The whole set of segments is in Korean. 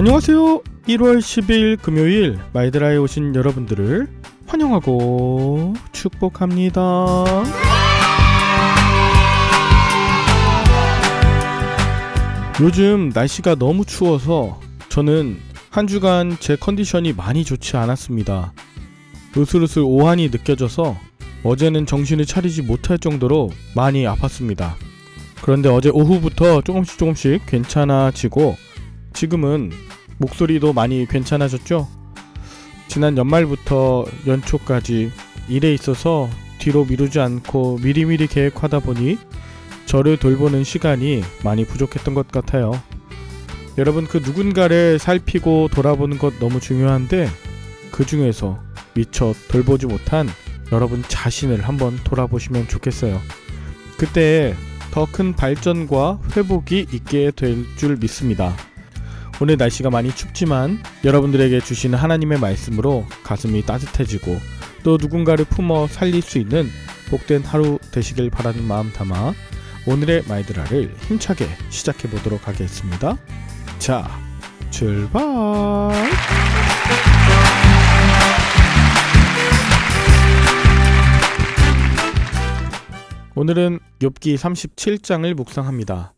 안녕하세요. 1월 10일 금요일 마이드라에 오신 여러분들을 환영하고 축복합니다. 요즘 날씨가 너무 추워서 저는 한 주간 제 컨디션이 많이 좋지 않았습니다. 으슬으슬 오한이 느껴져서 어제는 정신을 차리지 못할 정도로 많이 아팠습니다. 그런데 어제 오후부터 조금씩 괜찮아지고 지금은 목소리도 많이 괜찮아졌죠? 지난 연말부터 연초까지 일에 있어서 뒤로 미루지 않고 미리미리 계획하다 보니 저를 돌보는 시간이 많이 부족했던 것 같아요. 여러분, 그 누군가를 살피고 돌아보는 것 너무 중요한데 그 중에서 미처 돌보지 못한 여러분 자신을 한번 돌아보시면 좋겠어요. 그때 더 큰 발전과 회복이 있게 될 줄 믿습니다. 오늘 날씨가 많이 춥지만 여러분들에게 주시는 하나님의 말씀으로 가슴이 따뜻해지고 또 누군가를 품어 살릴 수 있는 복된 하루 되시길 바라는 마음 담아 오늘의 마이드라를 힘차게 시작해 보도록 하겠습니다. 자, 출발! 오늘은 욥기 37장을 묵상합니다.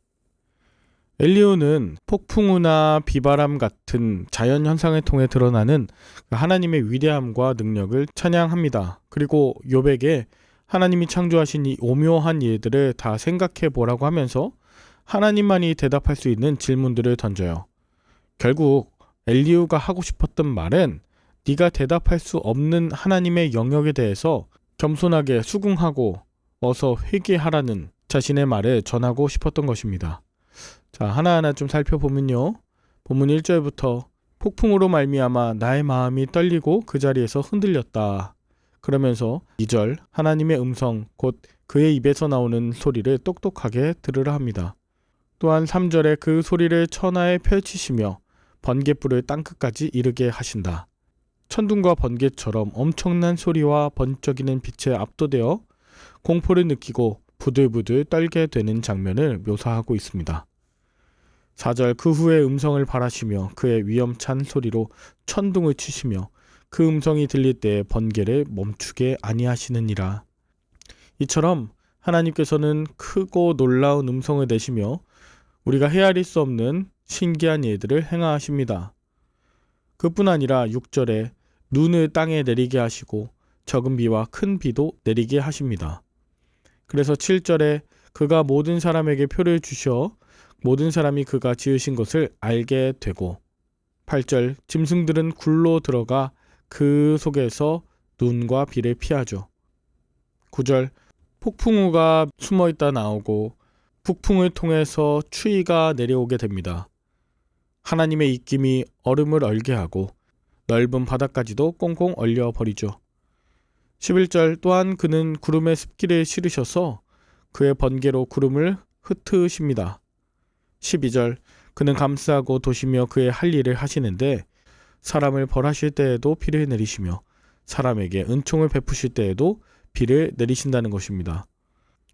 엘리후는 폭풍우나 비바람 같은 자연현상을 통해 드러나는 하나님의 위대함과 능력을 찬양합니다. 그리고 욥에게 하나님이 창조하신 이 오묘한 일들을 다 생각해 보라고 하면서 하나님만이 대답할 수 있는 질문들을 던져요. 결국 엘리후가 하고 싶었던 말은 네가 대답할 수 없는 하나님의 영역에 대해서 겸손하게 수긍하고 어서 회개하라는 자신의 말을 전하고 싶었던 것입니다. 자, 하나하나 좀 살펴보면요. 본문 1절부터 폭풍으로 말미암아 나의 마음이 떨리고 그 자리에서 흔들렸다. 그러면서 2절 하나님의 음성 곧 그의 입에서 나오는 소리를 똑똑하게 들으라 합니다. 또한 3절에 그 소리를 천하에 펼치시며 번갯불을 땅끝까지 이르게 하신다. 천둥과 번개처럼 엄청난 소리와 번쩍이는 빛에 압도되어 공포를 느끼고 부들부들 떨게 되는 장면을 묘사하고 있습니다. 4절 그 후에 음성을 발하시며 그의 위험찬 소리로 천둥을 치시며 그 음성이 들릴 때에 번개를 멈추게 아니하시느니라. 이처럼 하나님께서는 크고 놀라운 음성을 내시며 우리가 헤아릴 수 없는 신기한 일들을 행하십니다. 그뿐 아니라 6절에 눈을 땅에 내리게 하시고 적은 비와 큰 비도 내리게 하십니다. 그래서 7절에 그가 모든 사람에게 표를 주셔 모든 사람이 그가 지으신 것을 알게 되고 8절 짐승들은 굴로 들어가 그 속에서 눈과 비를 피하죠. 9절 폭풍우가 숨어있다 나오고 북풍을 통해서 추위가 내려오게 됩니다. 하나님의 입김이 얼음을 얼게 하고 넓은 바다까지도 꽁꽁 얼려버리죠. 11절 또한 그는 구름에 습기를 실으셔서 그의 번개로 구름을 흩으십니다. 12절 그는 감싸고 도시며 그의 할 일을 하시는데 사람을 벌하실 때에도 비를 내리시며 사람에게 은총을 베푸실 때에도 비를 내리신다는 것입니다.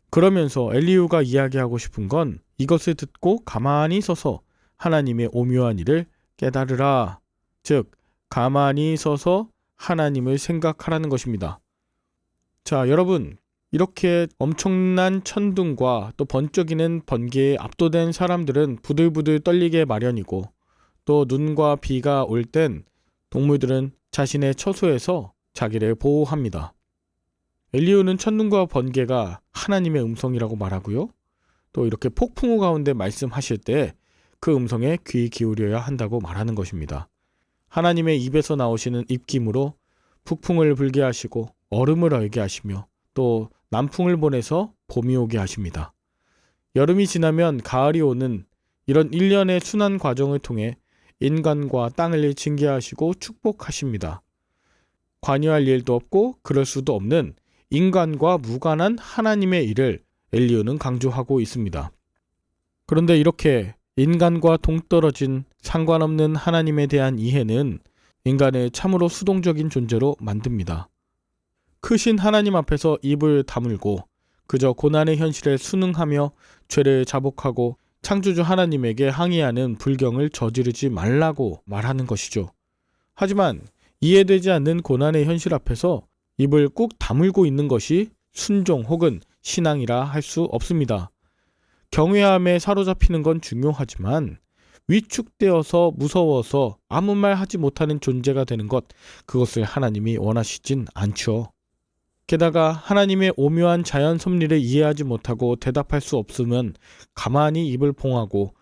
그러면서 엘리후가 이야기하고 싶은 건 이것을 듣고 가만히 서서 하나님의 오묘한 일을 깨달으라. 즉 가만히 서서 하나님을 생각하라는 것입니다. 자, 여러분, 이렇게 엄청난 천둥과 또 번쩍이는 번개에 압도된 사람들은 부들부들 떨리게 마련이고 또 눈과 비가 올 땐 동물들은 자신의 처소에서 자기를 보호합니다. 엘리후는 천둥과 번개가 하나님의 음성이라고 말하고요. 또 이렇게 폭풍우 가운데 말씀하실 때 그 음성에 귀 기울여야 한다고 말하는 것입니다. 하나님의 입에서 나오시는 입김으로 북풍을 불게 하시고 얼음을 얼게 하시며 또 남풍을 보내서 봄이 오게 하십니다. 여름이 지나면 가을이 오는 이런 일련의 순환 과정을 통해 인간과 땅을 징계하시고 축복하십니다. 관여할 일도 없고 그럴 수도 없는 인간과 무관한 하나님의 일을 엘리후는 강조하고 있습니다. 그런데 이렇게 인간과 동떨어진 상관없는 하나님에 대한 이해는 인간을 참으로 수동적인 존재로 만듭니다. 크신 하나님 앞에서 입을 다물고 그저 고난의 현실에 순응하며 죄를 자복하고 창조주 하나님에게 항의하는 불경을 저지르지 말라고 말하는 것이죠. 하지만 이해되지 않는 고난의 현실 앞에서 입을 꾹 다물고 있는 것이 순종 혹은 신앙이라 할 수 없습니다. 경외함에 사로잡히는 건 중요하지만 위축되어서 무서워서 아무 말 하지 못하는 존재가 되는 것, 그것을 하나님이 원하시진 않죠. 게다가 하나님의 오묘한 자연 섭리를 이해하지 못하고 대답할 수 없으면 가만히 입을 봉하고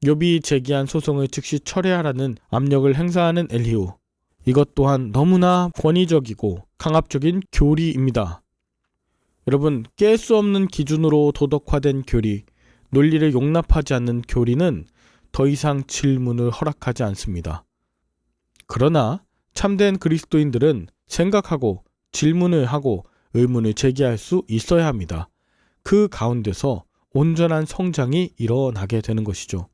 욥이 제기한 소송을 즉시 철회하라는 압력을 행사하는 엘리후. 이것 또한 너무나 권위적이고 강압적인 교리입니다. 여러분, 깰 수 없는 기준으로 도덕화된 교리, 논리를 용납하지 않는 교리는 더 이상 질문을 허락하지 않습니다. 그러나 참된 그리스도인들은 생각하고 질문을 하고 의문을 제기할 수 있어야 합니다. 그 가운데서 온전한 성장이 일어나게 되는 것이죠.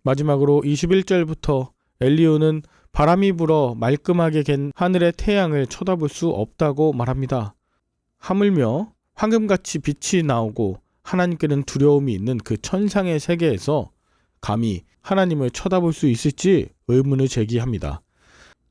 마지막으로 21절부터 엘리후는 바람이 불어 말끔하게 갠 하늘의 태양을 쳐다볼 수 없다고 말합니다. 하물며 황금같이 빛이 나오고 하나님께는 두려움이 있는 그 천상의 세계에서 감히 하나님을 쳐다볼 수 있을지 의문을 제기합니다.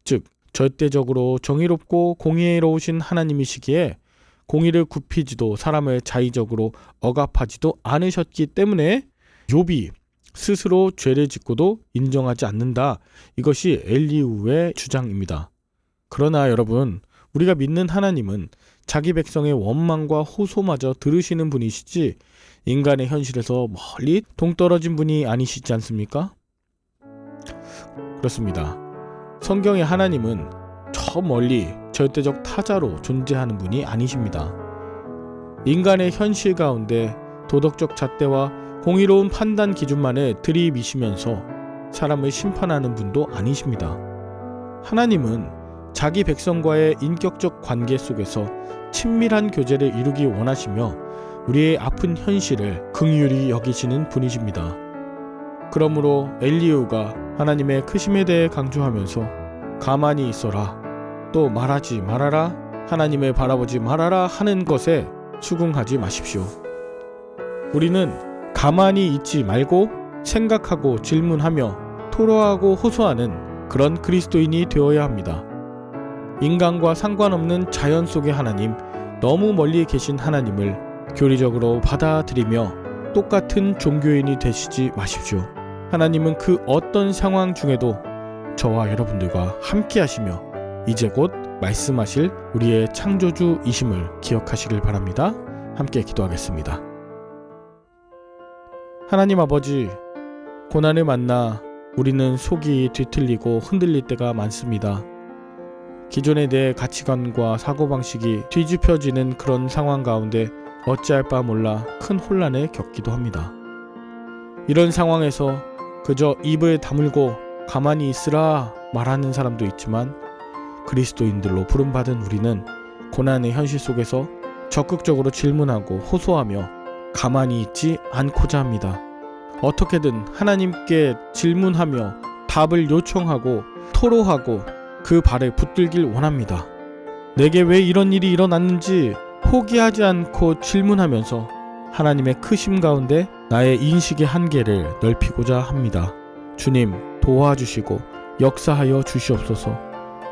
즉, 절대적으로 정의롭고 공의로우신 하나님이시기에 공의를 굽히지도 사람을 자의적으로 억압하지도 않으셨기 때문에 욥이 스스로 죄를 짓고도 인정하지 않는다. 이것이 엘리후의 주장입니다. 그러나 여러분, 우리가 믿는 하나님은 자기 백성의 원망과 호소마저 들으시는 분이시지 인간의 현실에서 멀리 동떨어진 분이 아니시지 않습니까? 그렇습니다. 성경의 하나님은 저 멀리 절대적 타자로 존재하는 분이 아니십니다. 인간의 현실 가운데 도덕적 잣대와 공의로운 판단 기준만을 들이미시면서 사람을 심판하는 분도 아니십니다. 하나님은 자기 백성과의 인격적 관계 속에서 친밀한 교제를 이루기 원하시며 우리의 아픈 현실을 긍휼히 여기시는 분이십니다. 그러므로 엘리후가 하나님의 크심에 대해 강조하면서 가만히 있어라, 또 말하지 말아라, 하나님을 바라보지 말아라 하는 것에 수긍하지 마십시오. 우리는 가만히 있지 말고 생각하고 질문하며 토로하고 호소하는 그런 그리스도인이 되어야 합니다. 인간과 상관없는 자연 속의 하나님, 너무 멀리 계신 하나님을 교리적으로 받아들이며 똑같은 종교인이 되시지 마십시오. 하나님은 그 어떤 상황 중에도 저와 여러분들과 함께 하시며 이제 곧 말씀하실 우리의 창조주이심을 기억하시길 바랍니다. 함께 기도하겠습니다. 하나님 아버지, 고난을 만나 우리는 속이 뒤틀리고 흔들릴 때가 많습니다. 기존의 내 가치관과 사고방식이 뒤집혀지는 그런 상황 가운데 어찌할 바 몰라 큰 혼란을 겪기도 합니다. 이런 상황에서 그저 입을 다물고 가만히 있으라 말하는 사람도 있지만 그리스도인들로 부름받은 우리는 고난의 현실 속에서 적극적으로 질문하고 호소하며 가만히 있지 않고자 합니다. 어떻게든 하나님께 질문하며 답을 요청하고 토로하고 그 발을 붙들길 원합니다. 내게 왜 이런 일이 일어났는지 포기하지 않고 질문하면서 하나님의 크심 가운데 나의 인식의 한계를 넓히고자 합니다. 주님, 도와주시고 역사하여 주시옵소서.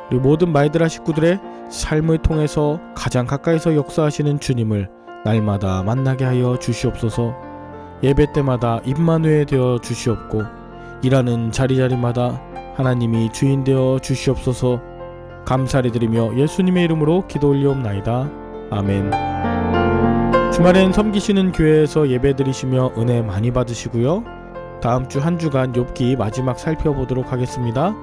우리 모든 말들아 식구들의 삶을 통해서 가장 가까이서 역사하시는 주님을 날마다 만나게 하여 주시옵소서. 예배 때마다 임마누엘 되어 주시옵고 일하는 자리자리마다 하나님이 주인 되어 주시옵소서. 감사를 드리며 예수님의 이름으로 기도 올리옵나이다. 아멘. 주말엔 섬기시는 교회에서 예배 드리시며 은혜 많이 받으시고요. 다음 주 한 주간 욥기 마지막 살펴보도록 하겠습니다.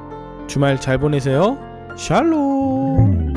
주말 잘 보내세요. 샬롬.